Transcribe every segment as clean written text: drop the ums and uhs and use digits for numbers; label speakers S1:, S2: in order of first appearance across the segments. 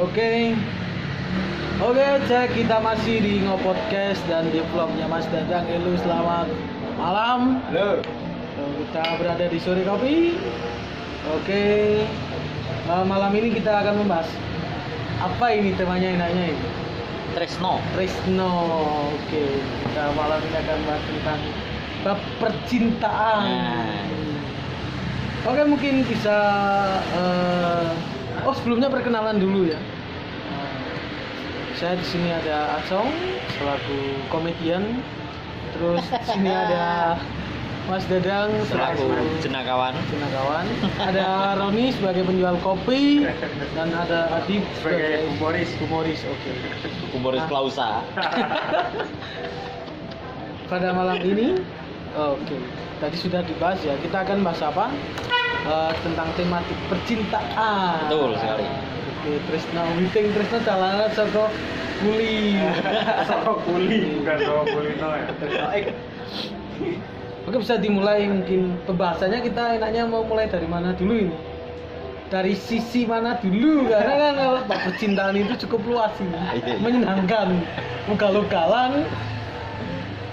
S1: Oke. Oke, cek kita masih di Ngopodcast dan di vlognya Mas Dadang Elu. Selamat malam.
S2: Halo.
S1: Kita berada di Sore Kopi. Oke. Malam ini kita akan membahas apa ini temanya enaknya ini?
S2: Tresno.
S1: Oke. Kita malam ini akan bahas tentang bab percintaan. Oke, mungkin bisa sebelumnya perkenalan dulu ya. Saya di sini ada Acong selaku komedian. Terus di sini ada Mas Dadang
S2: Selaku jenakawan.
S1: Ada Roni sebagai penjual kopi dan ada Adib
S2: Sebagai
S1: humoris. Oke.
S2: Humoris Klausa.
S1: Pada malam ini, tadi sudah dibahas ya. Kita akan bahas apa? Tentang tematik percintaan.
S2: Betul sekali.
S1: Oke, Tresno, meeting Tresno jalanan saka kuli.
S3: Bukan saka kulino ya.
S1: Oke, bisa dimulai mungkin pembahasannya. Kita enaknya mau mulai dari mana dulu ini? Dari sisi mana dulu? Karena kan kalau percintaan itu cukup luas ini, menyenangkan, ugal-ugalan.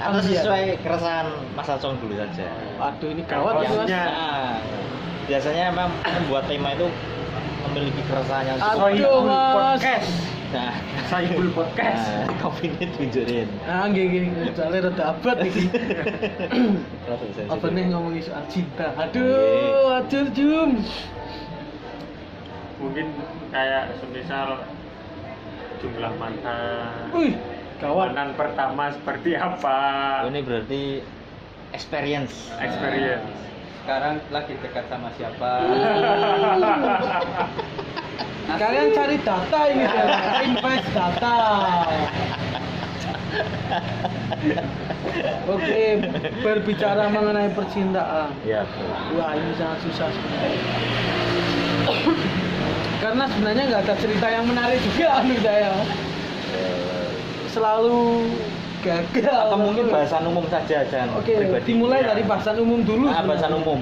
S2: Atau sesuai keresahan Mas Acong dulu saja.
S1: Waduh, ini gawat ya Mas.
S2: Biasanya memang membuat tema itu memiliki keresahan yang
S1: Aduh Mas.
S2: Nah,
S3: Saibul Podcast.
S2: kopi ini tunjukin.
S1: Nggih, soalnya rada abad iki. Apa nih ngomongin soal cinta? Aduh, Jum.
S3: Mungkin kayak semisal jumlah mantan.
S1: Wih, gawat.
S3: Mantan pertama seperti apa?
S2: Ini berarti experience.
S4: Sekarang lagi dekat sama siapa?
S1: Kalian cari data ini, invest data. Oke, berbicara mengenai percintaan.
S2: Ya.
S1: Wah, ini sangat susah sebenarnya. Karena sebenarnya nggak ada cerita yang menarik juga menurut saya. Selalu gagal.
S2: Atau mungkin bahasan umum saja, Jan.
S1: Oke,
S2: Pribadi.
S1: dimulai
S3: Ya.
S1: dari bahasan umum dulu.
S2: Bahasan
S1: sebenarnya.
S2: umum.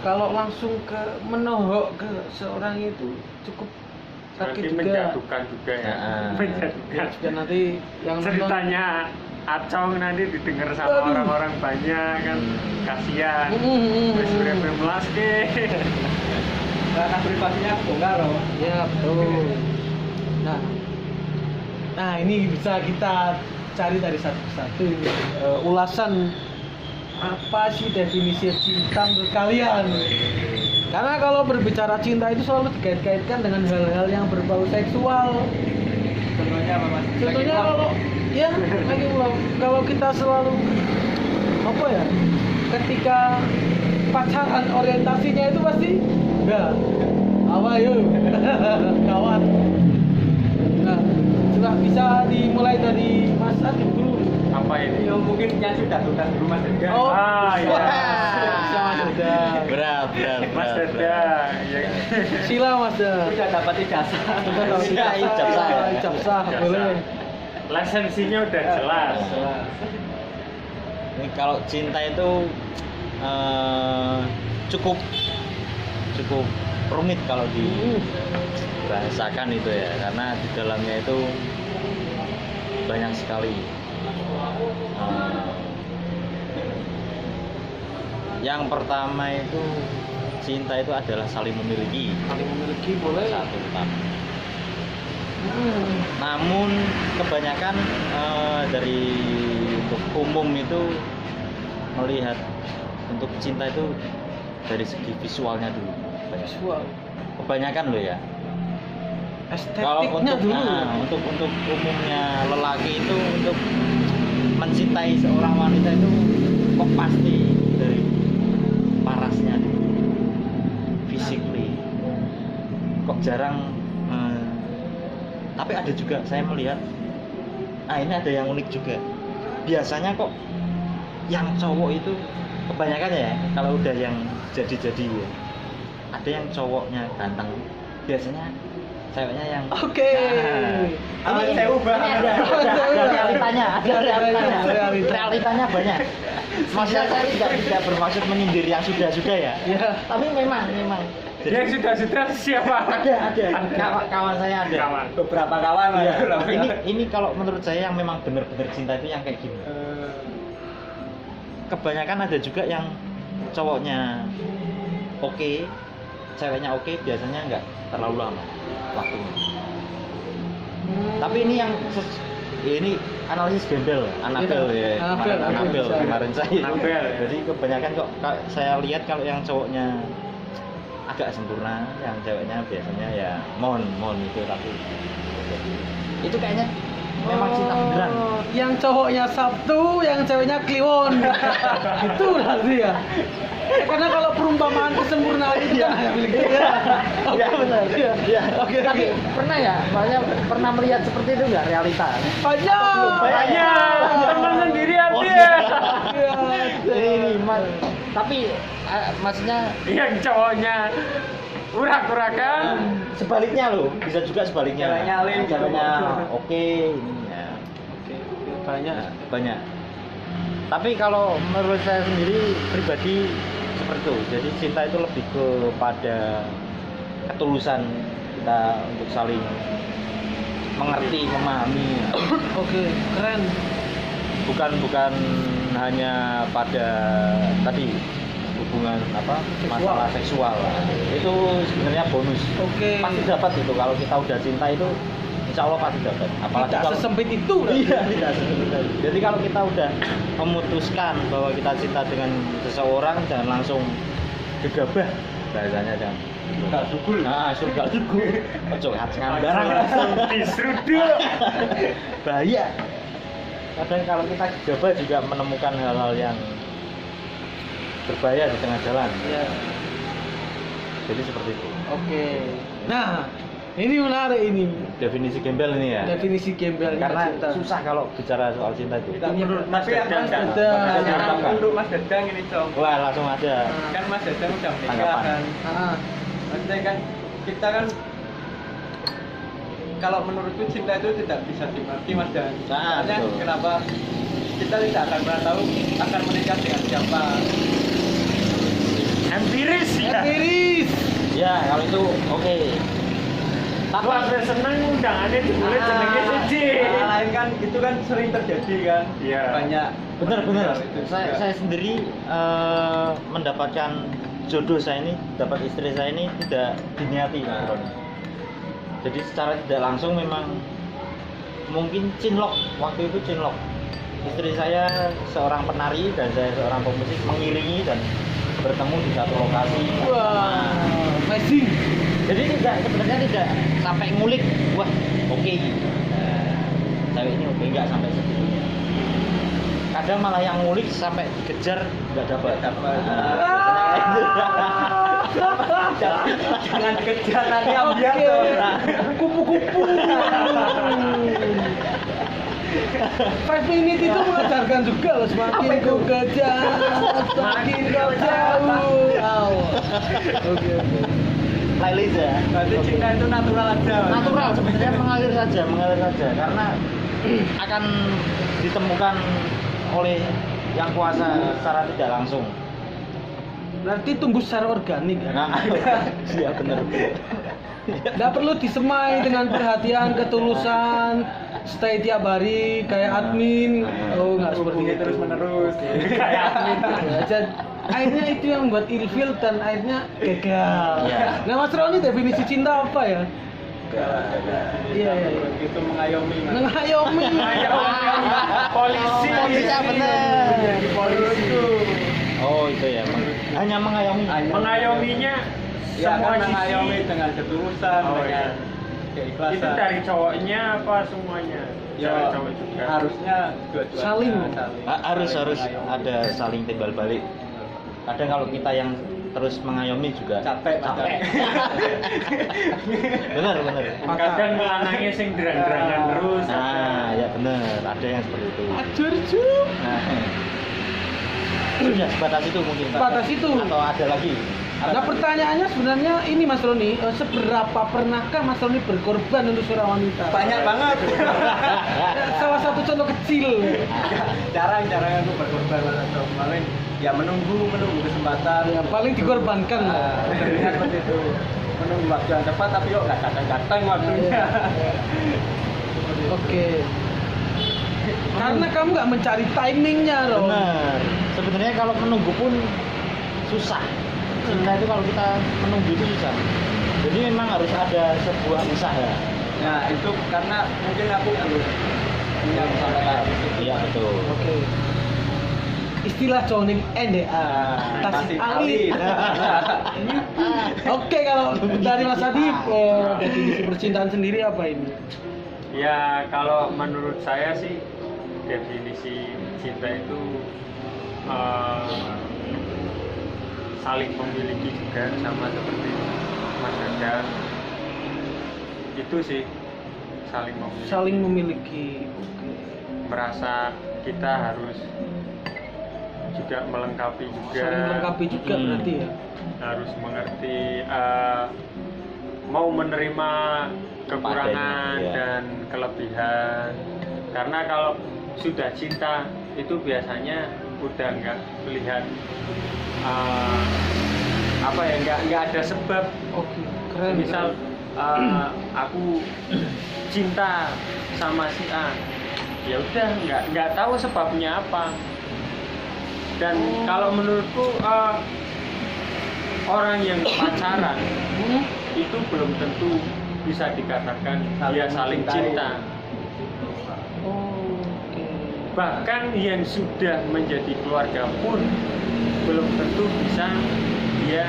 S1: Kalau langsung ke menohok ke seorang itu cukup sakit
S3: Berarti
S1: juga.
S3: menjatuhkan juga ya. Menjatuhkan.
S1: Dan nanti yang nonton,
S3: Ceritanya Acong nanti didengar sama
S1: Aduh.
S3: orang-orang banyak kan, kasihan.
S1: Mm.
S3: Wis berapa melas ke?
S4: Karena privasinya bongkar loh.
S1: ya betul. Nah ini bisa kita cari dari satu-satu ini. Ulasan apa sih definisi cinta menurut kalian? Karena kalau berbicara cinta itu selalu dikait-kaitkan dengan hal-hal yang berbau seksual.
S4: Contohnya apa Mas?
S1: Contohnya kalau ya lagi ulang, kalau kita selalu apa ya, ketika pacaran orientasinya itu pasti apa yuk kawan. Nah, coba bisa dimulai dari Mas Adib dulu.
S3: Apa ini?
S4: Yang mungkin yang sudah tuntas dulu Mas Dedang.
S1: Oh,
S3: iya.
S1: Sama Dadang.
S2: Berat.
S3: Mas Dadang. Ya.
S1: Sila Mas Dadang.
S4: Sudah dapat ijazah.
S1: Sudah tahu
S2: Sudah, ijazah.
S1: ijazah boleh.
S3: Lisensinya udah jelas.
S2: Ini kalau cinta itu cukup rumit kalau dibahasakan itu ya, karena di dalamnya itu banyak sekali. Yang pertama itu cinta itu adalah saling memiliki.
S1: Saling memiliki boleh.
S2: Satu utama. Namun kebanyakan dari untuk umum itu melihat untuk cinta itu dari segi visualnya dulu.
S1: Visual.
S2: Kebanyakan loh ya. Kalau
S1: Estetiknya
S2: untuk
S1: dulu.
S2: untuk umumnya lelaki itu untuk mencintai seorang wanita itu kok pasti dari parasnya dulu, physically. Kok jarang. Tapi ada juga saya melihat. Ini ada yang unik juga. Biasanya kok yang cowok itu kebanyakan ya, kalau udah yang jadi ya, ada yang cowoknya ganteng, biasanya ceweknya yang
S1: Ini
S4: saya ubah.
S2: ada realitanya banyak. Maksudnya saya tidak bermaksud menyindir yang sudah ya.
S1: Ya.
S2: Tapi memang
S3: Yang sudah siapa?
S2: Ada. Kawan saya ada.
S3: Kawan.
S4: Beberapa kawan lah.
S2: Iya.
S4: itu.
S2: Ini kalau menurut saya yang memang benar-benar cinta itu yang kayak gini. Kebanyakan ada juga yang cowoknya oke, ceweknya oke, biasanya nggak terlalu lama waktunya. Tapi ini yang ini analisis gembel, Anabel ya. Anabel kemarin saya.
S3: Anabel, ya.
S2: Jadi kebanyakan kok saya lihat kalau yang cowoknya agak sempurna, yang ceweknya biasanya ya mon itu tapi itu kayaknya memang cinta beneran.
S1: Yang cowoknya Sabtu, yang ceweknya Kliwon. Itu berarti ya. Karena kalau perumpamaan kesempurnaan itu kan hanya milik dia. Oke, benar.
S2: Iya.
S1: Oke.
S2: Tapi pernah ya, makanya pernah melihat seperti itu nggak realita?
S1: Banyak.
S3: Teman sendiri
S2: Oh,
S3: dia.
S1: Iya.
S2: Ini tapi maksudnya
S3: Yang cowoknya urak-urakan.
S2: sebaliknya loh, bisa juga sebaliknya.
S4: Ceweknya alim gitu.
S2: Ceweknya oke, ini ya.
S1: Oke, banyak.
S2: Banyak. Tapi kalau menurut saya sendiri pribadi seperti itu. Jadi cinta itu lebih kepada ketulusan kita untuk saling mengerti, memahami.
S1: Oke, keren.
S2: Bukan hanya pada tadi hubungan masalah seksual. Itu sebenarnya bonus.
S1: Oke.
S2: Pasti dapat itu kalau kita udah cinta itu insya Allah pasti dapat. Apalagi
S1: Tidak
S2: kalau
S1: sesempit itu.
S2: iya, tidak sesempit itu. Jadi kalau kita udah memutuskan bahwa kita cinta dengan seseorang, jangan langsung gegabah bahasanya jangan.
S4: Surga sugul.
S2: Nah, surga sugul. Ojo ngacengan barang.
S3: Diseruduk.
S2: Bahaya. Kadang kalau kita gegabah juga menemukan hal-hal yang berbahaya di tengah jalan.
S1: Iya.
S2: Jadi seperti itu.
S1: Oke. Nah, ini menarik ini.
S2: Definisi gembel ini ya.
S1: Definisi gembel
S2: Karena
S1: cinta.
S2: susah kalau bicara soal cinta itu.
S3: Menurut Mas
S4: Tapi
S3: Dadang,
S4: Mas
S1: Dadang.
S4: Dadang, untuk Mas Dadang ini Cong.
S2: Wah, langsung ada.
S4: Kan Mas Dadang udah menikah
S2: Tanggapan.
S4: kan.
S1: Ah,
S4: Maksudnya kan kita kan kalau menurutku cinta itu tidak bisa dimengerti Mas Dan.
S2: Nah,
S4: Makanya
S2: betul.
S4: kenapa kita tidak akan pernah tahu akan menikah dengan siapa.
S3: empiris ya.
S1: Empiris.
S2: Ya, kalau itu oke.
S3: Aku hampir seneng undangannya dimulai jenengnya suci.
S4: Lain kan itu kan sering terjadi kan.
S3: Iya.
S4: Banyak.
S2: Benar.
S4: Itu
S2: Saya
S4: juga.
S2: sendiri mendapatkan jodoh saya ini, dapat istri saya ini tidak diniati. Jadi secara tidak langsung memang mungkin cinlok, waktu itu cinlok. Istri saya seorang penari dan saya seorang pemusik mengiringi dan bertemu di satu lokasi.
S1: Wah, amazing.
S2: Jadi sebenarnya tidak sampai ngulik, wah oke. Cewek ini oke, nggak sampai segitu. Kadang malah yang ngulik sampai dikejar nggak dapat.
S4: Jangan dikejar nanti
S1: Oke.
S4: ambiar tuh.
S1: Kupu-kupu. 5 minutes itu mengajarkan juga loh, semakin ku kejar, semakin kau jauh. Oke.
S2: Playlist ya.
S4: Berarti cinta itu natural aja. Mas.
S2: Natural sebenarnya mengalir saja karena akan ditemukan oleh yang kuasa secara tidak langsung.
S1: Berarti tumbuh secara organik ya.
S2: Nah, iya benar.
S1: Nggak perlu disemai dengan perhatian, ketulusan, stay tiap hari kayak admin. Oh, nggak seperti
S4: Hubungi
S1: itu.
S4: terus menerus.
S3: Kayak admin.
S1: Akhirnya itu yang membuat ilfil dan akhirnya gagal.
S2: Iya.
S1: Nah, Mas Roni definisi cinta apa ya? Iya.
S4: Itu mengayomi. Mas.
S1: Mengayomi.
S3: Polisi.
S2: Polisi benar.
S4: Jadi polisi.
S2: Oh itu ya, hanya mengayomi.
S3: Mengayominya
S4: Ya
S3: semua
S4: kan
S3: sisi.
S4: mengayomi dengan ketulusan,
S3: Oh,
S4: dengan
S3: iya.
S4: keikhlasan.
S3: Itu dari cowoknya apa semuanya?
S4: Ya,
S3: Cewek cowok juga.
S4: harusnya dua-duanya
S1: Saling.
S2: Harus
S4: Saling mengayomi.
S2: ada saling timbal balik. Kadang kalau kita yang terus mengayomi juga
S4: Capek.
S2: benar.
S3: Kadang lanangnya sing derang-derangan terus.
S2: Nah, ya benar, ada yang seperti itu.
S1: Ajur Jum.
S2: Nah, sudah sebatas itu mungkin.
S1: Sebatas itu.
S2: Atau ada lagi?
S1: Nah, pertanyaannya sebenarnya ini Mas Roni, seberapa pernahkah Mas Roni berkorban untuk seorang wanita?
S4: Banyak banget.
S1: Salah satu contoh kecil.
S4: Jarang aku berkorban atau paling ya menunggu kesempatan.
S1: Ya, paling dikorbankan lah.
S4: Nah, seperti itu. Menunggu waktu yang tepat tapi kok nggak datang waktunya.
S1: Oke. Karena kamu nggak mencari timingnya loh.
S2: Benar. Sebenarnya kalau menunggu pun susah. Cinta itu kalau kita menunggu itu susah. Jadi memang harus ada sebuah usaha.
S4: Nah itu karena mungkin aku belum punya usaha.
S2: Iya betul.
S1: Oke. Istilah joning NDA. Tasik angin. Oke, kalau dari Mas Adi definisi percintaan sendiri apa ini?
S3: Ya kalau menurut saya sih definisi cinta itu saling memiliki juga, sama seperti Mas Radar. Itu sih saling memiliki.
S1: Saling memiliki. Oke.
S3: Merasa kita harus juga melengkapi juga.
S1: Saling melengkapi juga berarti ya.
S3: Harus mengerti, mau menerima kekurangan
S2: Padanya, ya.
S3: dan kelebihan. Karena kalau sudah cinta itu biasanya udah nggak melihat apa ya, nggak ada sebab.
S1: Oke, keren.
S3: Misal aku cinta sama si A, ya udah nggak tahu sebabnya apa. Dan kalau menurutku orang yang pacaran itu belum tentu bisa dikatakan dia saling cinta.
S1: Oke.
S3: Bahkan yang sudah menjadi keluarga pun belum tentu bisa dia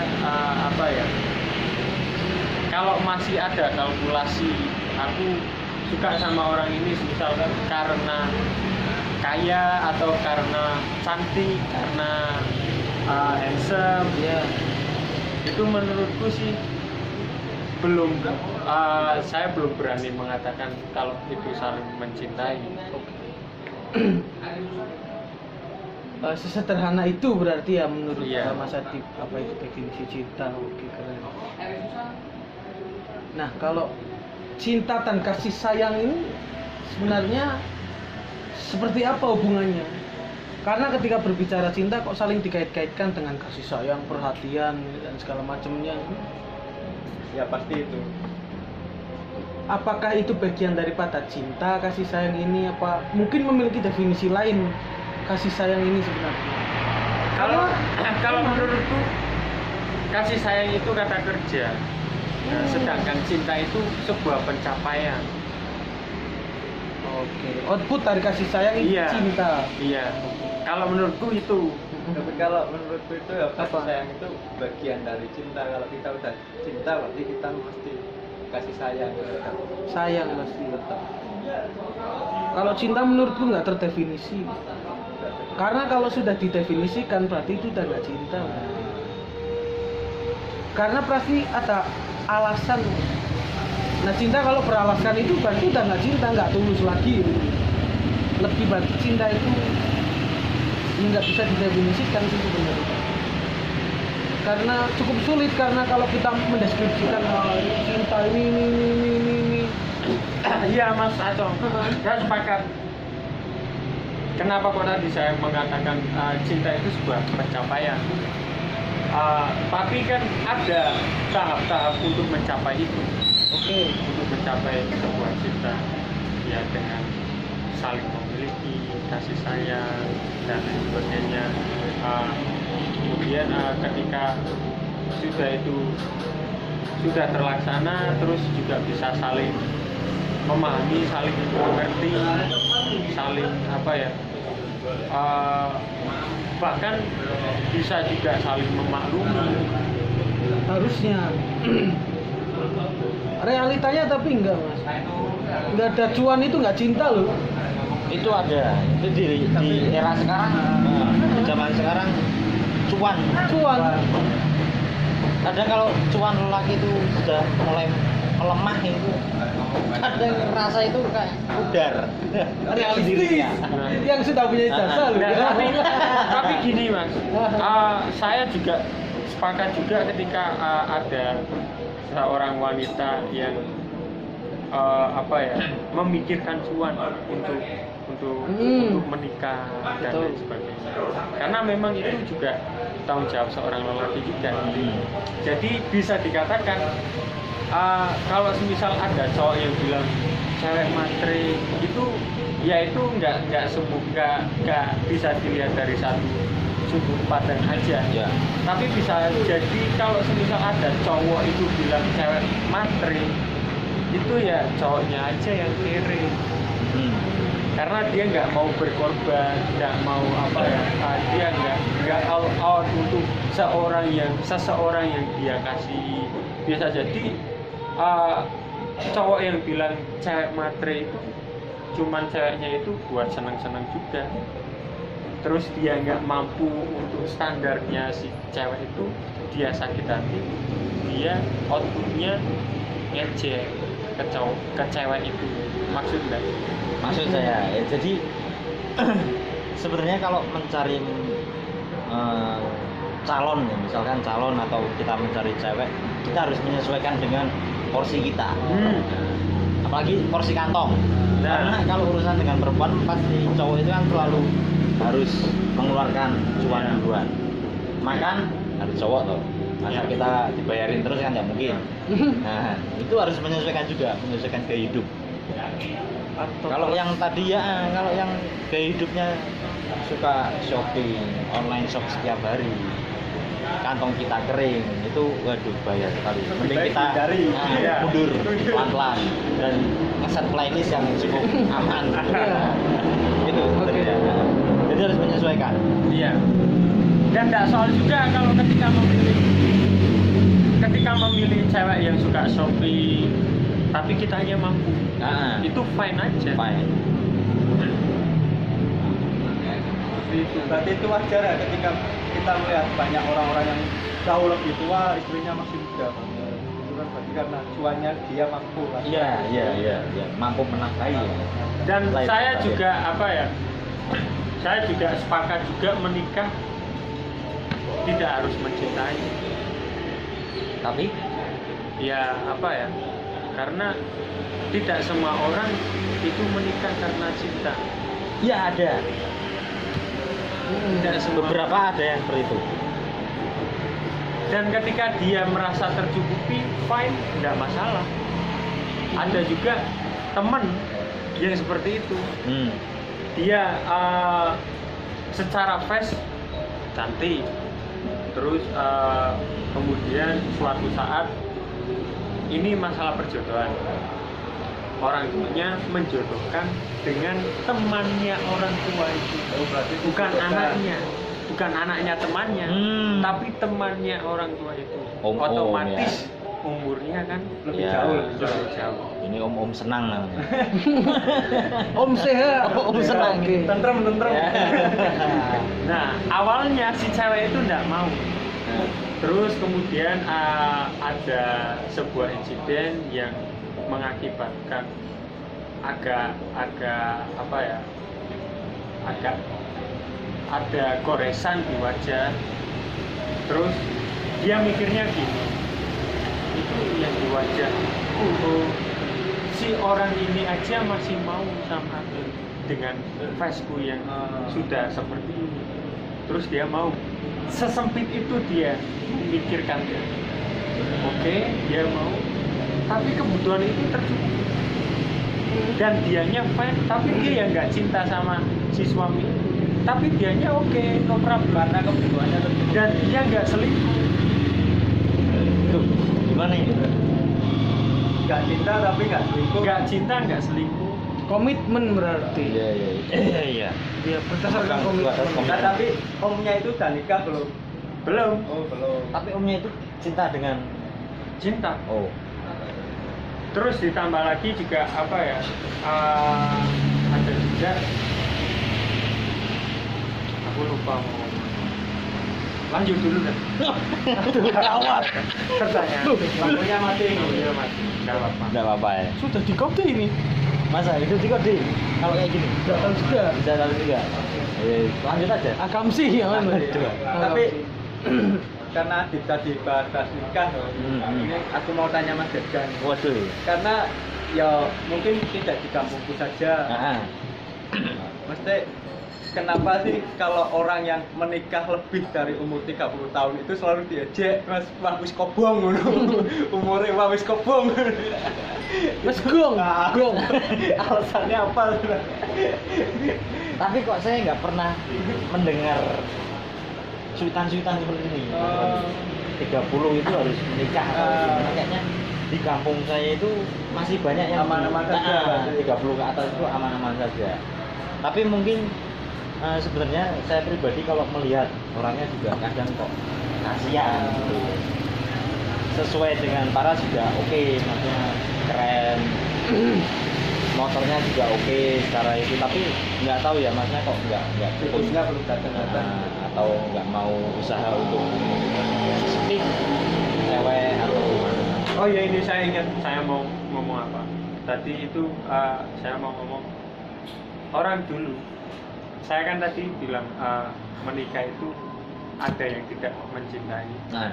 S3: apa ya, kalau masih ada kalkulasi aku suka sama orang ini misalkan karena kaya atau karena cantik, karena handsome,
S1: Ya.
S3: itu menurutku sih belum, saya belum berani mengatakan kalau itu saling mencintai.
S1: Sesederhana itu berarti ya menurut
S3: Iya.
S1: Mas Adi, apa itu definisi cinta? Oke, keren. Nah, kalau cinta dan kasih sayang ini sebenarnya seperti apa hubungannya? Karena ketika berbicara cinta kok saling dikait-kaitkan dengan kasih sayang, perhatian dan segala macamnya.
S4: Ya pasti itu.
S1: Apakah itu bagian daripada cinta, kasih sayang ini, apa mungkin memiliki definisi lain kasih sayang ini sebenarnya?
S3: Kalau menurutku kasih sayang itu kata kerja. Nah, sedangkan cinta itu sebuah pencapaian.
S1: Oke, output dari kasih sayang itu
S3: Iya.
S1: cinta.
S3: Iya. Kalau menurutku itu.
S4: Tapi kalau menurutku itu ya kasih
S1: Apa?
S4: sayang itu bagian dari cinta. Kalau kita udah cinta berarti kita mesti kasih sayang.
S1: Sayang pasti. Kalau cinta menurutku nggak terdefinisi. Karena kalau sudah didefinisikan berarti itu udah nggak cinta. Karena pasti ada alasan. Nah, cinta kalau beralasan itu berarti udah nggak cinta, nggak tulus lagi. Lebih berarti cinta itu nggak bisa didefinisikan sih sebenarnya. Karena cukup sulit, karena kalau kita mendeskripsikan cinta ini.
S3: Iya Mas Acong, saya sepakat. Kenapa kok tadi saya mengatakan cinta itu sebuah pencapaian? Tapi kan ada tahap-tahap untuk mencapai itu.
S1: Oke.
S3: Untuk mencapai sebuah cinta, ya dengan saling memiliki, kasih sayang dan lain sebagainya. Kemudian ketika sudah terlaksana, terus juga bisa saling memahami, saling mengerti, saling apa ya, bahkan bisa juga saling memaklumi.
S1: Harusnya. Realitanya tapi enggak, Mas. Enggak ada cuan itu enggak cinta loh.
S2: Itu ada. Itu di era sekarang, di zaman sekarang cuan. Kadang kalau cuan lelaki itu sudah mulai melemah itu, kadang rasa itu kayak pudar.
S1: Realistis. Yang sudah punya ijazah loh.
S3: Nah, tapi gini Mas, saya juga sepakat juga ketika ada seorang wanita yang apa ya, memikirkan cuan untuk untuk menikah dan lain sebagainya. Karena memang itu juga tanggung jawab seorang lelaki juga. Jadi bisa dikatakan kalau semisal ada cowok yang bilang cewek matre itu, ya itu nggak bisa dilihat dari satu sudut pandang aja.
S2: Ya.
S3: Tapi bisa jadi kalau semisal ada cowok itu bilang cewek matre, itu ya cowoknya aja yang kere. Karena dia nggak mau berkorban, nggak mau apa ya, dia nggak all out untuk seseorang yang dia kasih. Bisa jadi cowok yang bilang cewek matre itu cuman ceweknya itu buat seneng-seneng juga. Terus dia nggak mampu untuk standarnya si cewek itu, dia sakit hati, dia outputnya ngejek ke cewek itu. Maksud saya
S2: ya, jadi sebenarnya kalau mencari calon ya, misalkan calon atau kita mencari cewek, kita harus menyesuaikan dengan porsi kita. Apalagi porsi kantong. Karena kalau urusan dengan perempuan, pasti cowok itu kan selalu harus mengeluarkan cuan duluan. Makan harus cowok tuh. Masa kita dibayarin terus kan nggak mungkin. Nah, itu harus menyesuaikan juga, menyesuaikan gaya hidup. Kalau yang tadi ya, kalau yang gaya hidupnya suka shopping, online shop setiap hari, kantong kita kering, itu waduh bahaya sekali. Mending kita mundur pelan-pelan dan ngeset playlist yang cukup aman. Itu sebenarnya. Jadi harus menyesuaikan.
S3: Iya. Dan tidak soal juga kalau ketika memilih cewek yang suka shopping, tapi kitanya mampu. Itu fine aja.
S2: Fine.
S4: Berarti itu wajar ya ketika kita melihat banyak orang-orang yang jauh lebih tua, istrinya masih muda. Itu kan berarti karena cuannya dia mampu kan?
S2: Iya. Mampu menafkahi.
S3: Dan saya juga saya juga sepakat juga menikah tidak harus mencintai.
S2: Tapi
S3: Ya karena tidak semua orang itu menikah karena cinta.
S2: ya ada.
S3: Tidak semua.
S2: Beberapa ada yang seperti itu.
S3: Dan ketika dia merasa tercukupi, fine, tidak masalah. Ada juga teman yang seperti itu. Dia secara face cantik, terus kemudian suatu saat ini masalah perjodohan, orang tuanya menjodohkan dengan temannya orang tua itu.
S4: Berarti
S3: bukan anaknya temannya, tapi temannya orang tua itu. Otomatis umurnya kan
S4: lebih
S2: Ya,
S4: jauh.
S2: Ini om senang namanya.
S1: Om sehat.
S2: Om senang.
S1: Oke.
S4: Tentrem.
S3: Nah, awalnya si cewek itu enggak mau. Terus kemudian ada sebuah insiden yang mengakibatkan agak ada goresan di wajah. Terus dia mikirnya gini, itu yang di wajah, si orang ini aja masih mau sama aku dengan faceku yang sudah seperti ini. Terus dia mau, sesempit itu dia memikirkannya. Oke, dia mau, tapi kebutuhan itu tercukupi. Dan dianya fine, tapi dia yang nggak cinta sama si suami. Tapi dianya oke, no problem, karena kebutuhannya tercukupi. Dan dia nggak selingkuh.
S2: Itu gimana ini?
S4: Gak cinta tapi gak selingkuh.
S3: Nggak cinta, nggak selingkuh.
S1: Komitmen berarti.
S2: Iya.
S1: Dia berdasarkan komitmen.
S4: Nah, tapi omnya itu udah nikah belum?
S3: Belum.
S4: Oh, belum.
S2: Tapi omnya itu cinta dengan
S3: Cinta.
S2: oh.
S3: Terus ditambah lagi juga ada juga, aku lupa mau ngomong. Lanjut dulu kan.
S1: Gawat.
S3: Pertanyaan.
S4: Lampunya mati.
S3: Lampunya mati. Nggak apa-apa.
S2: Enggak apa-apa ya.
S1: Sudah dikode ini.
S2: Masa itu dikode kalau kayak gini?
S1: Sudah tahu juga.
S2: Bisa tahu juga. Lanjut aja.
S1: Akamsi ya kan?
S2: Coba.
S4: Tapi karena Adit tadi bahas nikah, ini aku mau tanya Mas Dejan.
S2: Waduh.
S4: Karena ya mungkin tidak di kampungku saja.
S2: Nah,
S4: Mesti kenapa sih kalau orang yang menikah lebih dari umur 30 tahun itu selalu diejek, Mas, wah wis kobong ngono. Umure wah wis kobong.
S1: Mas gong,
S4: Nah,
S1: gong.
S4: Alasannya apa?
S2: tapi kok saya nggak pernah mendengar cuitan-cuitan seperti ini. 30 itu harus menikah atau kayaknya di kampung saya itu masih banyak yang
S4: Aman-aman saja, berarti.
S2: 30 ke atas itu aman-aman saja. Tapi mungkin sebenarnya saya pribadi kalau melihat orangnya juga kadang kok kasihan gitu. Sesuai dengan paras juga oke, maksudnya keren. Motornya juga oke secara itu, tapi nggak tahu ya masnya kok nggak
S4: Fokusnya belum datang-datang.
S2: atau nggak mau usaha untuk speak cewek atau
S3: Oh ya, ini saya ingat saya mau ngomong apa. Tadi itu saya mau ngomong orang dulu. Saya kan tadi bilang menikah itu ada yang tidak mencintai.
S2: nah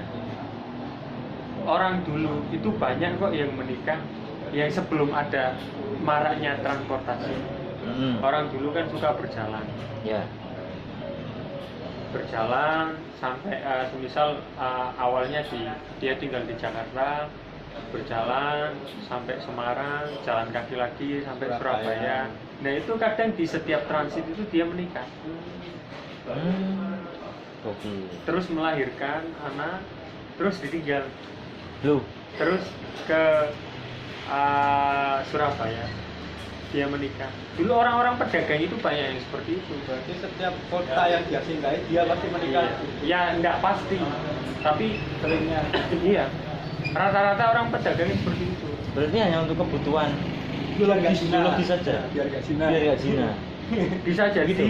S3: Orang dulu itu banyak kok yang menikah yang sebelum ada maraknya transportasi. Orang dulu kan suka berjalan.
S2: ya
S3: Berjalan sampai semisal awalnya dia tinggal di Jakarta, berjalan sampai Semarang, jalan kaki lagi sampai Surabaya. Nah itu kadang di setiap transit itu dia menikah,
S2: oke
S3: terus melahirkan anak, terus ditinggal,
S2: lu
S3: terus ke Surabaya dia menikah. Dulu orang-orang pedagang itu banyak yang seperti itu.
S4: Berarti setiap kota yang dia singgahi dia pasti menikah.
S3: Ya nggak pasti, tapi
S4: Seringnya.
S3: iya. Rata-rata orang pedagang seperti itu.
S2: berarti hanya untuk kebutuhan
S4: Biar nggak zina.
S2: biologis saja
S4: Biar nggak zina.
S2: biar nggak zina.
S3: Bisa jadi,
S2: Gitu.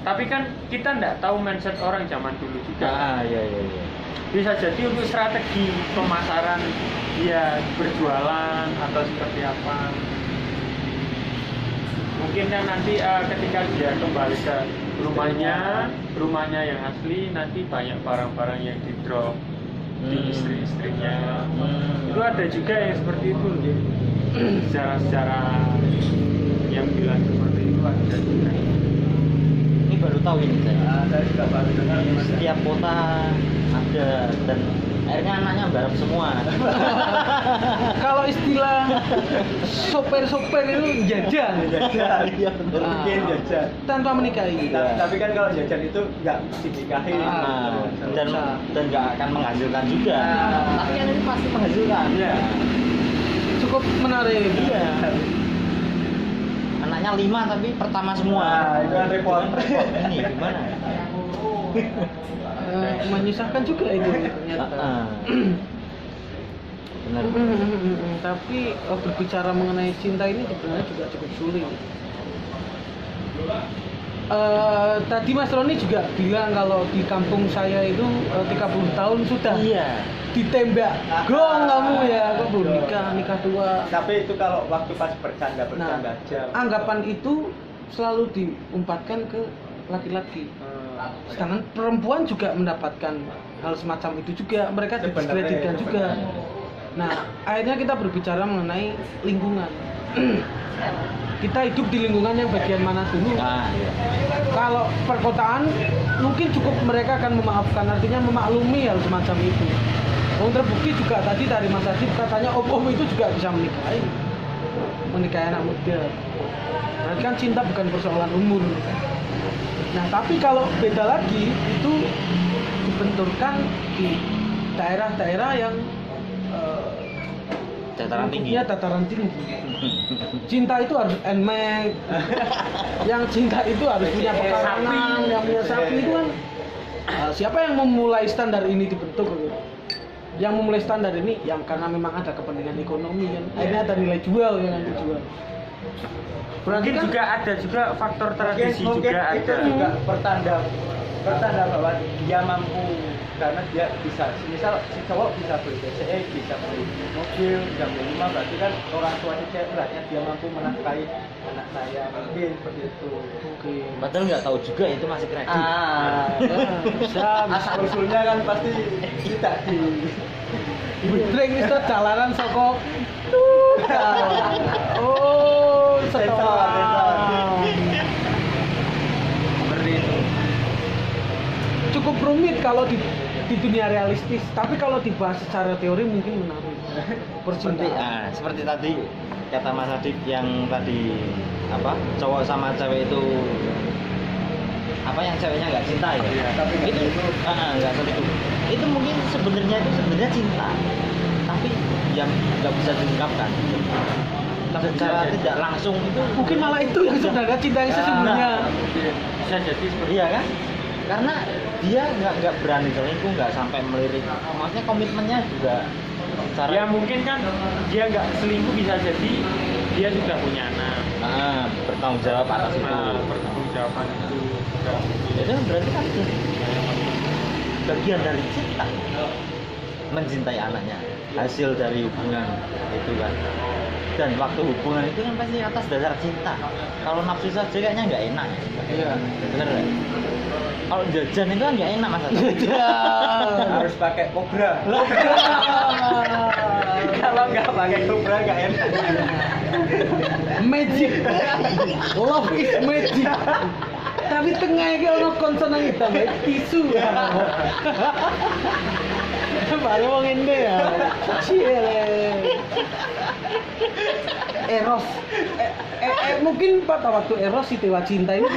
S3: tapi kan kita nggak tahu mindset orang zaman dulu juga.
S2: Iya.
S3: Bisa jadi untuk strategi pemasaran dia berjualan atau seperti apa. Mungkin kan nanti ketika dia kembali ke rumahnya yang asli, nanti banyak barang-barang yang di drop di istri-istrinya. Itu ada juga yang seperti itu loh. Secara yang bilang seperti itu ada juga.
S2: Ini baru tahu ini saya.
S4: Saya juga baru dengar.
S2: Setiap kota ada dan akhirnya anaknya bareng semua.
S1: Kalau istilah sopir-sopir itu jajan.
S4: Jajan.
S2: Iya benar.
S4: Mungkin jajan.
S1: Tanpa menikahi.
S4: Tapi kan kalau jajan itu nggak dinikahi.
S2: Nah, dan
S1: Bisa.
S2: dan nggak akan menghasilkan juga. Tapi kan ini pasti menghasilkan.
S3: Iya.
S1: Cukup menarik.
S2: Iya. Anaknya 5 tapi pertama semua.
S4: Nah, itu kan repot.
S2: Ini gimana?
S1: Menyusahkan juga itu ternyata.
S2: Benar.
S1: Tapi berbicara mengenai cinta ini sebenarnya juga cukup sulit. Tadi Mas Roni juga bilang kalau di kampung saya itu 30 tahun sudah
S2: Iya.
S1: ditembak. Gong kamu ya, kok belum nikah tua.
S4: Tapi itu kalau waktu pas bercanda
S1: Nah,
S4: aja.
S1: anggapan itu selalu diumpatkan ke laki-laki. Sedangkan perempuan juga mendapatkan hal semacam itu juga, mereka didiskreditkan juga. Nah, akhirnya kita berbicara mengenai lingkungan. Kita hidup di lingkungan yang bagian mana dulu.
S2: Nah, iya.
S1: Kalau perkotaan mungkin cukup mereka akan memaafkan, artinya memaklumi hal semacam itu. Terbukti juga tadi dari Mas Adib katanya om itu juga bisa menikahi anak muda. Berarti kan cinta bukan persoalan umur. Nah, tapi kalau beda lagi itu dibenturkan di daerah-daerah yang
S2: Dataran tinggi.
S1: lingkupnya dataran tinggi. Cinta itu harus enmek. Yang cinta itu harus punya pekarangan, yang punya sapi itu kan siapa yang memulai standar ini dibentuk gitu. Yang memulai standar ini yang karena memang ada kepentingan ekonomi kan. Akhirnya ada nilai jual yang nanti jual. Berarti
S3: Mungkin
S1: kan
S3: juga ada juga faktor tradisi
S4: mungkin
S3: juga
S4: itu
S3: ada.
S4: juga pertanda bahwa dia mampu, karena dia bisa, misal si cowok bisa beli BCE, bisa beli mobil, bisa beli rumah, berarti kan orang tua si cewek berarti dia mampu menafkahi anak saya, mungkin seperti itu.
S1: oke.
S2: Padahal nggak tahu juga itu masih kredit.
S1: Bisa
S4: Asal usulnya kan pasti tidak di
S1: Budreng itu jalanan soko Oh,
S4: Sensor,
S1: setelah.
S3: Seperti itu.
S1: Cukup rumit kalau di dunia realistis, tapi kalau dibahas secara teori mungkin menarik. Percintaan.
S2: Seperti tadi kata Mas Adit yang tadi apa cowok sama cewek itu apa yang ceweknya nggak cinta ya,
S3: Iya.
S4: Tapi nggak
S2: itu
S4: selingkuh.
S2: nggak selingkuh. Itu mungkin sebenarnya cinta, tapi yang nggak bisa diungkapkan. Secara
S3: jadi.
S2: tidak langsung itu
S1: Mungkin malah itu yang sebenarnya cinta yang sesungguhnya.
S3: Bisa jadi seperti
S2: iya kan, karena dia nggak berani selingkuh, nggak sampai melirik, maksudnya komitmennya juga cara
S3: ya mungkin kan dia nggak selingkuh, bisa jadi dia sudah punya anak.
S2: bertanggung jawab atas itu.
S3: Nah, bertanggung jawaban itu sudah.
S2: Itu berarti kan itu bagian dari cinta, mencintai anaknya, hasil dari hubungan itu kan. Dan waktu hubungan itu kan pasti atas dasar cinta. Kalau nafsu saja kayaknya nggak enak.
S1: Iya.
S2: Bener nggak? Kalau jajan itu kan nggak enak mas.
S4: Harus pakai Cobra. Kalau nggak pakai Cobra nggak enak.
S1: Magic. Love is magic. Tapi tengahnya kayak ono konsonan hitam ya, tisu. Baru wong ende ya. Ciele. Eros. Mungkin pada waktu Eros si Dewa Cinta ini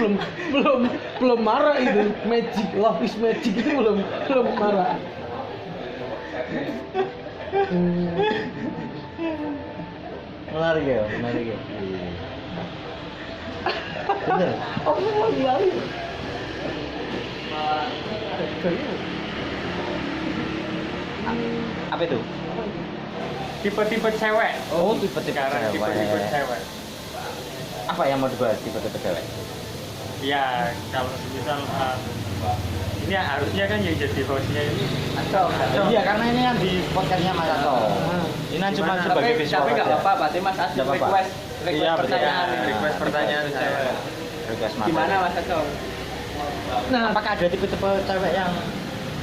S1: belum marah itu. Magic, love is magic itu belum marah.
S2: Menarik ya. Bener.
S1: Oh, lari.
S2: Apa itu?
S3: Tipe-tipe cewek.
S2: Oh, tipe-tipe
S3: Sekarang
S2: cewek.
S3: tipe-tipe cewek.
S2: Apa yang mau dibahas tipe-tipe cewek?
S3: Ya kalau misal ini harusnya kan yang jadi hostnya ini
S4: Atau
S2: Iya, karena ini yang di podcastnya Mas Ato. Ini kan cuma
S3: Gimana?
S2: sebagai
S4: tapi
S2: visual
S4: nggak
S2: aja.
S4: apa-apa, berarti Mas As
S2: Nggak apa-apa.
S4: request
S2: Iya,
S4: pertanyaan.
S2: betul.
S3: request pertanyaan saya.
S2: Request Mas.
S4: Gimana Mas Aco?
S1: Nah,
S2: Apakah ada tipe-tipe cewek yang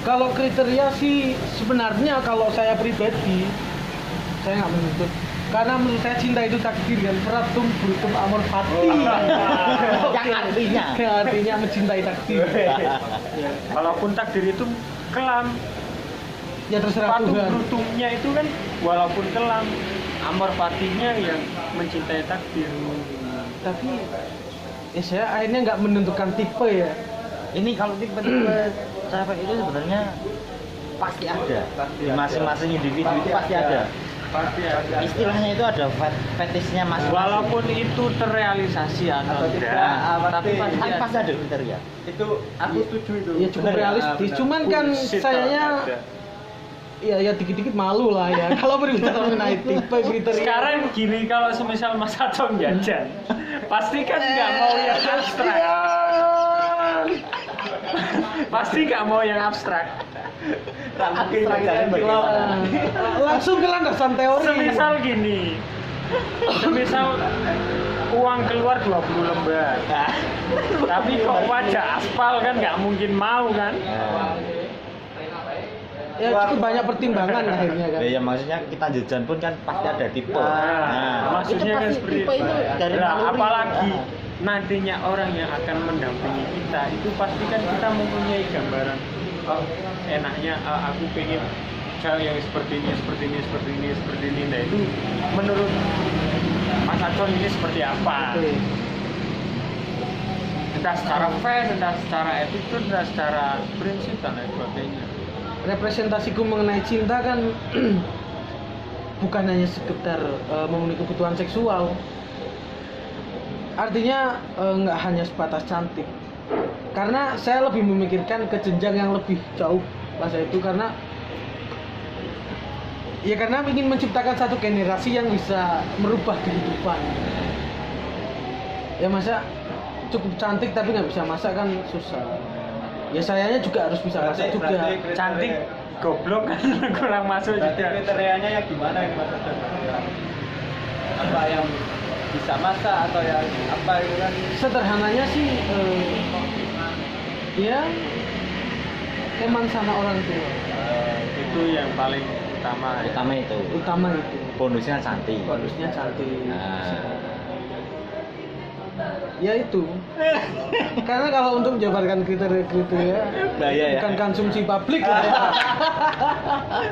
S1: kalau kriteria sih sebenarnya kalau saya pribadi saya nggak menuntut, karena menurut saya cinta itu takdir kan, pratum brutum amor fati.
S2: yang artinya
S1: mencintai takdir.
S3: Walaupun takdir itu kelam,
S1: Ya terserah
S3: patung
S1: Tuhan.
S3: brutumnya itu kan walaupun kelam, amor fatinya yang mencintai takdir.
S1: Tapi ya saya akhirnya nggak menentukan tipe ya.
S2: ini kalau tipe-tipe cewek itu sebenarnya pasti ada di masing-masing individu itu pasti ada.
S3: Pasti ada.
S2: Istilahnya itu ada fetishnya masing-masing.
S3: Walaupun itu terrealisasi atau
S4: Atau
S3: tidak,
S4: tidak,
S3: tapi
S4: pasti.
S2: Tapi
S3: pasti
S2: pasti ada kriteria.
S4: Itu aku setuju itu.
S1: Ya cukup
S2: Bener ya?
S1: realistis.
S4: Benar.
S1: Cuman kan
S3: Bullshit
S1: sayanya
S3: ada.
S1: ya dikit-dikit malu lah ya. Kalau berbicara mengenai tipe kriteria.
S3: Sekarang gini, kalau semisal Mas Atong jajan, pasti kan nggak mau yang abstrak. Pasti nggak mau yang abstrak.
S4: Rambut
S2: Abstrak bagaimana?
S1: Langsung ke landasan teori.
S3: Semisal gini, semisal uang keluar 20 lembar, tapi kok wajah aspal kan nggak mungkin mau kan?
S1: Ya cukup banyak pertimbangan akhirnya kan.
S2: Ya maksudnya kita jajan pun kan pasti ada tipe.
S3: Maksudnya
S2: itu
S3: kan
S2: pasti
S3: seperti
S2: tipe itu dari
S3: Nah,
S2: naluri.
S3: apalagi nantinya orang yang akan mendampingi kita itu pasti kan kita mempunyai gambaran, oh, enaknya aku pengen cewek yang seperti ini. Nah itu menurut Mas Acon ini seperti apa?
S1: Oke.
S3: Entah secara face, entah secara attitude, entah secara prinsip dan lain sebagainya.
S1: Representasiku mengenai cinta kan bukan hanya sekedar memenuhi kebutuhan seksual. Artinya nggak hanya sebatas cantik. Karena saya lebih memikirkan ke jenjang yang lebih jauh masa itu, karena ingin menciptakan satu generasi yang bisa merubah kehidupan. Ya masa cukup cantik tapi nggak bisa masak kan susah. Ya sayanya juga harus bisa masak juga.
S3: Cantik, goblok kan kurang masuk
S4: Berarti
S3: juga.
S4: kriterianya yang gimana yang Mas Aco? Apa yang bisa masak atau yang apa itu kan?
S1: Sederhananya sih ya teman sama orang tua.
S3: Itu yang paling
S2: Utama itu.
S1: Utama itu.
S2: Bonusnya cantik.
S1: Bonusnya cantik.
S2: Nah.
S1: Ya itu. Karena kalau untuk menjabarkan kriteria
S2: Bahaya ya.
S1: bukan konsumsi publik lah ya.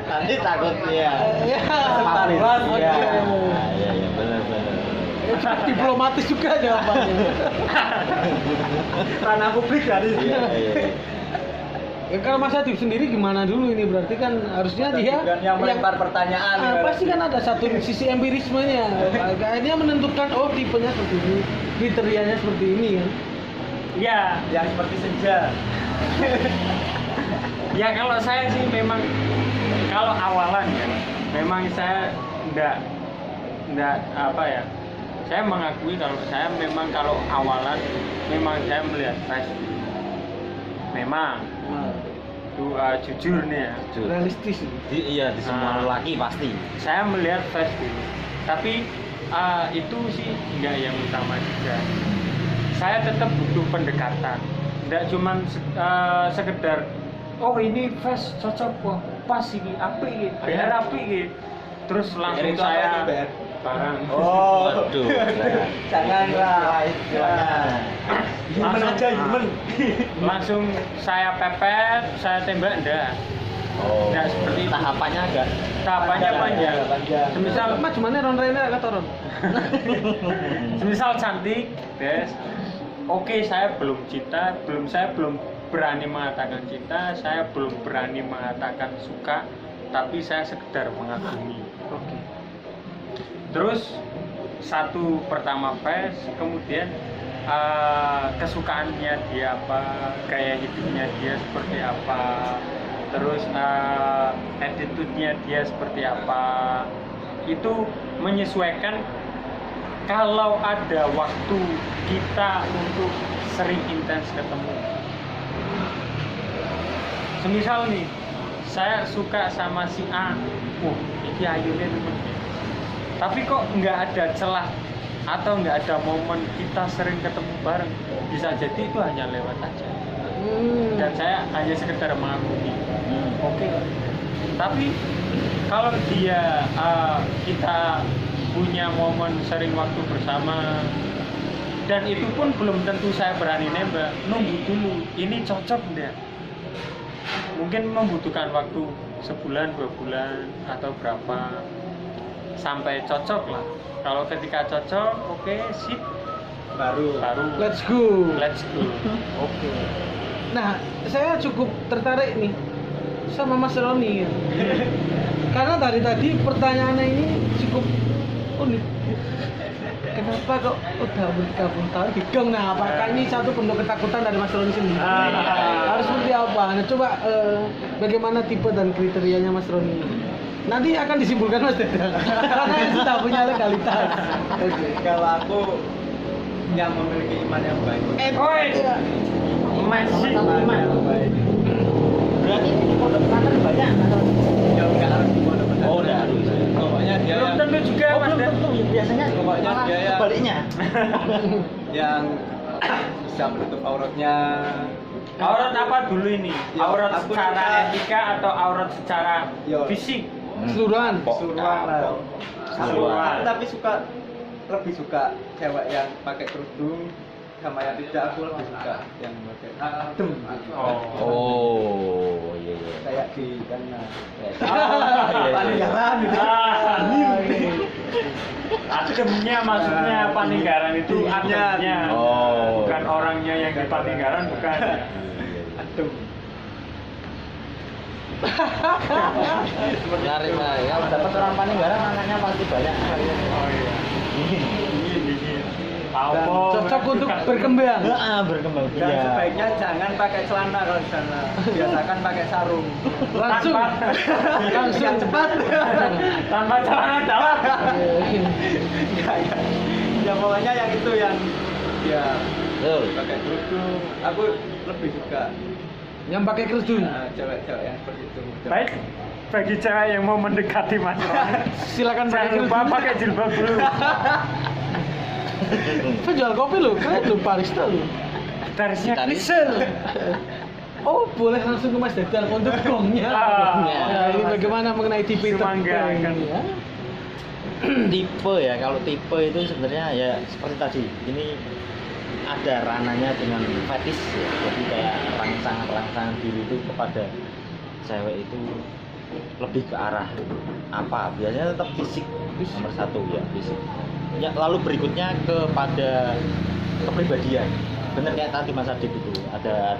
S2: Nanti takut ya.
S1: Ya.
S2: Publis.
S1: Oke.
S2: Ya. Ya, benar.
S1: Cukup diplomatis juga jawabannya.
S4: Ranah publik tadi.
S2: Iya.
S1: Ya, kalau Mas Adib sendiri gimana dulu ini berarti kan harusnya dia
S4: Bukan yang melempar pertanyaan.
S1: pasti kan ada satu sisi empirismenya. Akhirnya menentukan oh tipenya seperti ini, kriterianya seperti ini kan.
S3: Ya,
S4: Yang seperti senja.
S3: ya kalau saya sih memang kalau awalan ya, memang saya enggak apa ya. Saya mengakui kalau saya memang kalau awalan memang saya melihat face dulu. Memang itu jujur nih ya.
S1: Realistis.
S2: Iya, di semua lelaki pasti.
S3: Saya melihat face dulu. Tapi itu sih enggak yang utama juga. Saya tetap butuh pendekatan. Enggak cuman sekedar oh ini face cocok wah pas ini apik iki, biar apik iki. Terus langsung
S4: itu
S3: saya
S4: apa itu,
S3: barang.
S4: Oh,
S2: Waduh.
S4: janganlah. Human aja human.
S3: Langsung saya pepet, saya tembak enggak.
S2: Oh.
S3: Enggak seperti itu.
S2: Tahapannya agak
S3: Tahapannya panjang. Semisal
S1: Mas gimana Ron Rene kata Ron?
S3: semisal cantik, guys. Oke, saya belum cinta, saya belum berani mengatakan cinta, saya belum berani mengatakan suka, tapi saya sekedar mengagumi.
S1: Oke.
S3: Terus satu pertama face, kemudian kesukaannya dia apa, gaya hidupnya dia seperti apa, terus attitude-nya dia seperti apa, itu menyesuaikan. Kalau ada waktu kita untuk sering intens ketemu, semisal nih saya suka sama si A, ini ayunya temen, tapi kok nggak ada celah atau nggak ada momen kita sering ketemu bareng, bisa jadi itu hanya lewat aja dan saya hanya sekedar mengagumi. Oke. Tapi kalau dia kita punya momen sering waktu bersama dan itu pun belum tentu saya berani nembak, nunggu dulu ini cocok enggak, mungkin membutuhkan waktu sebulan 2 bulan atau berapa sampai cocok lah. Kalau ketika cocok, oke, sip, baru
S1: Let's go.
S3: Oke.
S1: Nah, saya cukup tertarik nih sama Mas Roni. Karena tadi pertanyaannya ini cukup unik. Kenapa kok udah ber-30 tahun digong? Nah, apakah ini satu bentuk ketakutan dari Mas Roni sendiri? Harus seperti apa? Nah, coba bagaimana tipe dan kriterianya Mas Roni? Nanti akan disimpulkan Mas Dedang. Karena sudah punya legalitas.
S4: Oke, kalau aku yang memiliki iman yang baik.
S1: Iya.
S3: Masih
S4: Iman yang baik.
S2: Berarti di pondok pesantren banyak atau?
S4: Ya enggak harus di pondok pesantren.
S2: Oh, udah harus.
S4: Pokoknya dia
S3: belum
S4: yang,
S3: tentu juga
S2: Oh,
S3: Mas
S2: belum
S3: Dan.
S2: tentu. Ya, biasanya
S4: Pokoknya
S2: malah
S4: dia yang-
S2: sebaliknya.
S4: yang bisa menutup auratnya.
S3: Aurat apa dulu ini?
S4: Ya,
S3: Aurat
S4: aku
S3: secara
S4: suka-
S3: etika atau aurat secara
S4: Yo.
S3: fisik?
S1: Keseluruhan.
S4: Keseluruhan lah.
S3: Keseluruhan.
S4: Aku tapi lebih suka cewek yang pakai kerudung sama yang tidak. Aku lebih suka yang pakai adem gitu.
S2: Oh, iya.
S4: Kayak di Ghana.
S2: Iya.
S4: Paninggalan gitu.
S3: Ademnya maksudnya Paninggalan itu ademnya.
S2: Oh.
S3: Bukan orangnya yang di Paninggalan, bukan.
S4: Adem.
S2: Menarik, Mas. Kalau dapat orang Paninggalan anaknya pasti banyak.
S3: Oh iya. Dingin.
S4: Dan
S3: Apa?
S1: Cocok untuk berkembang.
S2: Berkembang
S4: Dan
S2: biak.
S4: sebaiknya jangan pakai celana kalau di sana. Biasakan pakai sarung.
S1: Langsung.
S4: Yang cepat.
S3: Tanpa celana dalam.
S4: Ya pokoknya yang itu yang ya
S2: Betul.
S4: pakai kerudung. Aku lebih suka
S1: Yang pakai kerudung.
S4: cewek-cewek yang seperti itu.
S3: Baik, bagi cewek yang mau mendekati Mas Ron,
S1: Silakan pakai
S3: jangan lupa
S1: kerudung.
S3: pakai jilbab dulu.
S1: Saya jual kopi loh, keren loh, barista loh.
S3: Garisnya
S2: Gitaris.
S3: klise.
S1: Oh, boleh langsung ke Mas Dadang untuk gongnya. Nah, ini bagaimana mengenai tipe itu?
S3: Semangga kan.
S1: Ya.
S2: Tipe ya, kalau tipe itu sebenarnya ya seperti tadi, ini ada ranahnya dengan fetis ya. Jadi kayak rangsangan diri itu kepada cewek itu lebih ke arah apa? Biasanya tetap fisik nomor satu ya, fisik. Ya, lalu berikutnya kepada kepribadian. Bener kayak tadi Mas Adib itu ada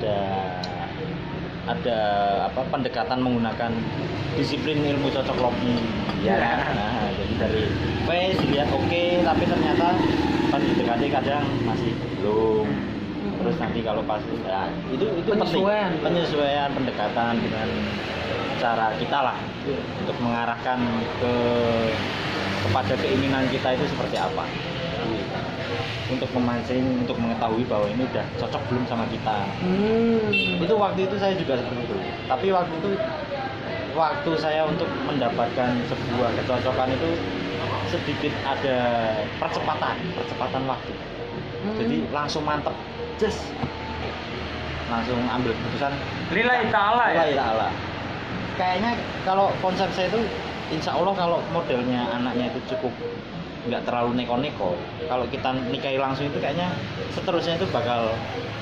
S2: apa pendekatan menggunakan disiplin ilmu cocoklogi ya kan? Nah, jadi dari face dilihat oke, tapi ternyata pas didekati kadang masih belum. Terus nanti kalau pas ya, itu penyesuaian pendekatan dengan cara kita lah untuk mengarahkan kepada keinginan kita itu seperti apa, untuk memancing, untuk mengetahui bahwa ini udah cocok belum sama kita. Itu waktu itu saya juga seperti itu. Tapi waktu saya untuk mendapatkan sebuah kecocokan itu sedikit ada percepatan waktu. Jadi langsung mantep, langsung ambil keputusan.
S3: Lillahi ta'ala ya?
S2: Lillahi ta'ala. Kayaknya kalau konsep saya itu insya Allah kalau modelnya anaknya itu cukup nggak terlalu neko-neko, kalau kita nikahi langsung itu kayaknya seterusnya itu bakal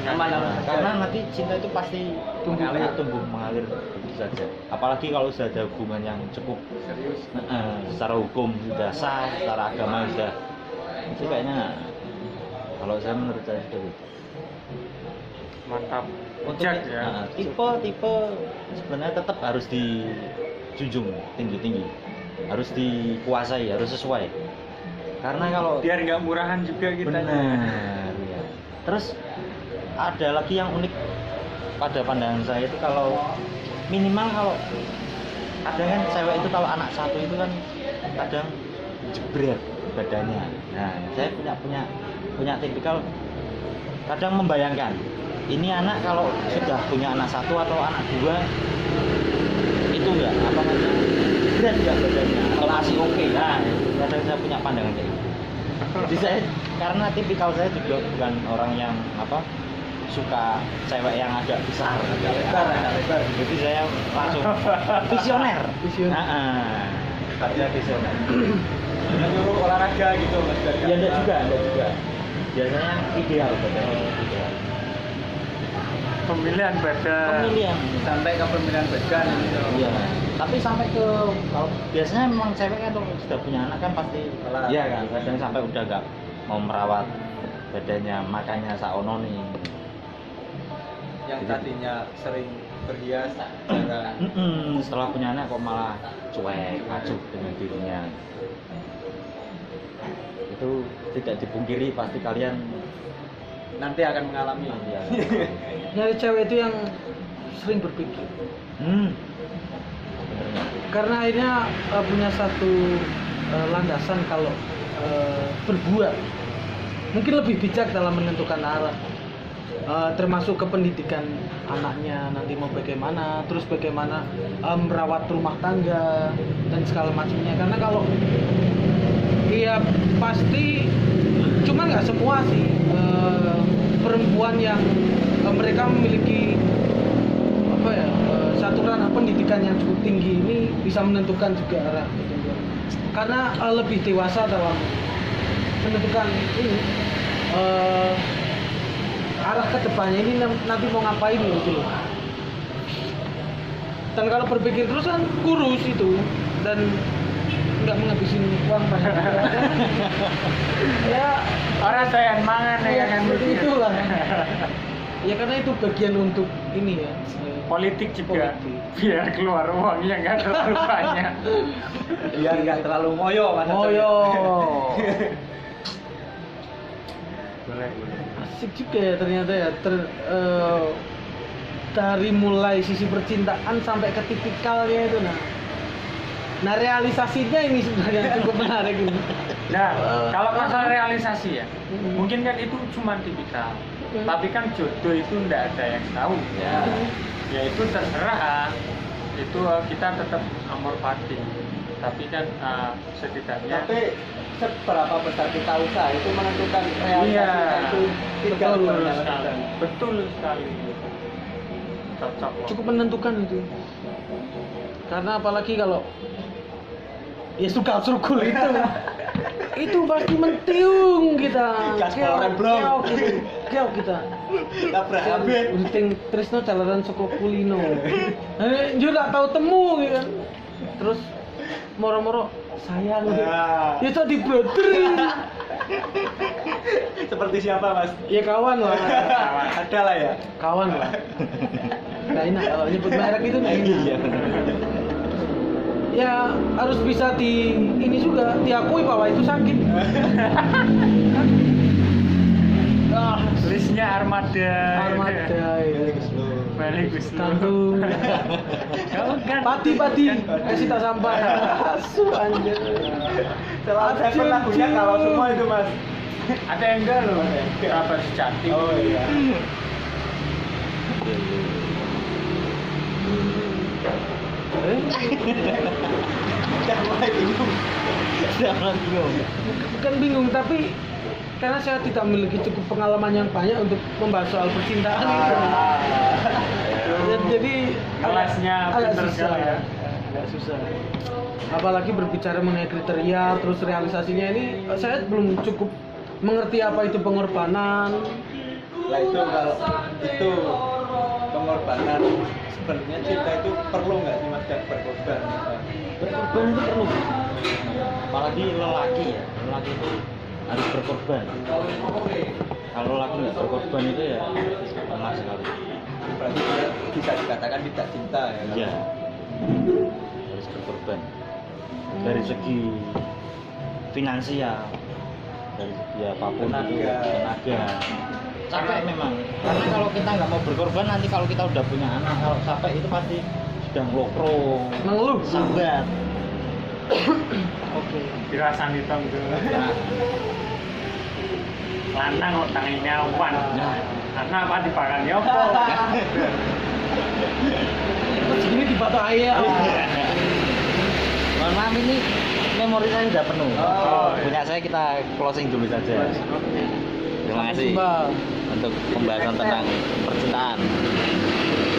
S2: aman, karena nanti cinta itu pasti tumbuh mengalir begitu saja. Apalagi kalau sudah ada hubungan yang cukup serius, secara hukum sudah sah, secara agama sudah, itu kayaknya kalau saya menurut saya seperti itu.
S3: Mantap.
S2: Untuk
S3: ya.
S2: Tipe sebenarnya tetap harus dijunjung tinggi, harus dikuasai, harus sesuai. Karena kalau
S3: biar nggak murahan juga kita.
S2: Benar ya. Terus ada lagi yang unik pada pandangan saya itu, kalau minimal kalau kadang kan cewek itu kalau anak satu itu kan kadang jebret badannya. Nah, saya punya tipikal kadang membayangkan ini anak kalau sudah punya anak satu atau anak dua itu enggak apa namanya berat enggak badannya atau masih oke. Nah, kadang saya punya pandangan kayak gitu. Jadi saya karena tipikal saya juga bukan orang yang apa suka cewek yang agak besar, agak lebar. Jadi saya langsung visioner. Visioner.
S4: Nyuruh olahraga gitu Mas.
S2: Ya enggak juga. Biasanya ideal badannya, ideal.
S3: Pemilihan badan.
S4: Sampai ke pemilihan badan gitu.
S2: Iya. Tapi sampai ke kalau biasanya memang cewek kan kalau sudah punya anak kan pasti iya kan, kadang sampai udah nggak mau merawat badannya, makanya saono nih.
S4: Yang tadinya sering berhias jarang.
S2: Setelah punya anak kok malah cuek, acuh dengan dirinya. Itu tidak dipungkiri pasti kalian
S4: nanti akan mengalami.
S1: Nyari cewek itu yang sering berpikir. Karena akhirnya punya satu landasan kalau berbuat mungkin lebih bijak dalam menentukan arah, termasuk ke pendidikan anaknya nanti mau bagaimana, terus bagaimana merawat rumah tangga dan segala macamnya. Karena kalau iya pasti, cuman nggak semua sih perempuan yang mereka memiliki apa ya satu ranah pendidikan yang cukup tinggi ini bisa menentukan juga arah gitu. Karena lebih dewasa dalam menentukan ini arah kedepannya ini nanti mau ngapain gitu loh. Dan kalau berpikir terus kan kurus itu dan nggak menghabisin uang banyak. Ya
S3: Orang doyan mangan ya kan
S1: seperti itulah. Ya karena itu bagian untuk ini ya.
S3: Politik juga.
S1: Politik.
S3: Biar keluar uangnya nggak terlalu banyak.
S4: Biar nggak terlalu ngoyo Mas.
S1: Ngoyo.
S3: Boleh.
S1: Asik juga ya ternyata ya. Dari mulai sisi percintaan sampai ke tipikalnya itu nah realisasinya ini sebenarnya cukup menarik ini.
S3: Nah, kalau masalah realisasi ya, mungkin kan itu cuma tipikal. Tapi kan jodoh itu enggak ada yang tahu. Ya itu terserah. Itu kita tetap amor fati. Tapi kan setidaknya.
S4: Tapi seberapa besar kita usaha itu menentukan realisasinya itu
S3: betul sekali. Betul sekali. cocok loh.
S1: cukup menentukan itu. Karena apalagi kalau ya suka surkul itu pasti mentiung kita.
S4: Gas koran, bro.
S1: Keok kita.
S4: Tabrak habis.
S1: Unting Trisno caleran saka kulino. Yo gak tahu temu gitu kan. Terus moro-moro sayang.
S4: Nah.
S1: Ya cok di brother.
S4: Seperti siapa, Mas?
S1: Ya kawan lah.
S4: Ada lah ya.
S1: Kawan lah. Gak enak kalau nyebut merek itu nih.
S4: Iya.
S1: Ya harus bisa ini juga diakui bahwa itu sakit.
S3: Listnya Armada. Balik Gus Lu.
S1: Kantung.
S3: Kamu kan
S1: Pati kasih tak sampai. Asu anjir.
S4: Selalu saya pernah punya kalau semua itu, Mas.
S3: ada yang enggak loh. Kabar sejati.
S4: Oh iya. Udah mulai bingung.
S2: Jangan bingung.
S1: Bukan bingung tapi karena saya tidak memiliki cukup pengalaman yang banyak untuk membahas soal percintaan itu. Jadi
S3: Kelasnya
S1: agak
S3: pinter
S1: susah
S3: sekali ya.
S1: agak susah. Apalagi berbicara mengenai kriteria terus realisasinya ini saya belum cukup mengerti apa itu pengorbanan.
S4: Lah itu kalau itu pengorbanan sebenarnya cinta itu perlu nggak sih, Mas, dan berkorban?
S2: Berkorban itu perlu. Apalagi lelaki ya, lelaki itu harus berkorban. Kalau lelaki nggak berkorban itu ya lemah sekali.
S4: Berarti dia bisa dikatakan tidak cinta ya. Kan?
S2: Iya, harus berkorban. Dari segi finansial, dari segi apapun itu, tenaga. Capek memang, karena kalau kita nggak mau berkorban nanti kalau kita udah punya anak, kalau capek itu pasti sudah ngelokro,
S1: Mengeluh.
S2: sambat.
S1: Oke.
S3: Dirasani tong tuh.
S2: Nah,
S3: Lanang kok tangannya awan.
S2: Nah.
S3: Karena apa dipakan ya apa?
S1: Terus gini dibatok ayah.
S2: mohon maaf ini memori saya sudah penuh.
S3: Oh, iya.
S2: Punya saya kita closing dulu saja. Terima kasih
S1: Mbak.
S2: untuk pembahasan tentang percintaan.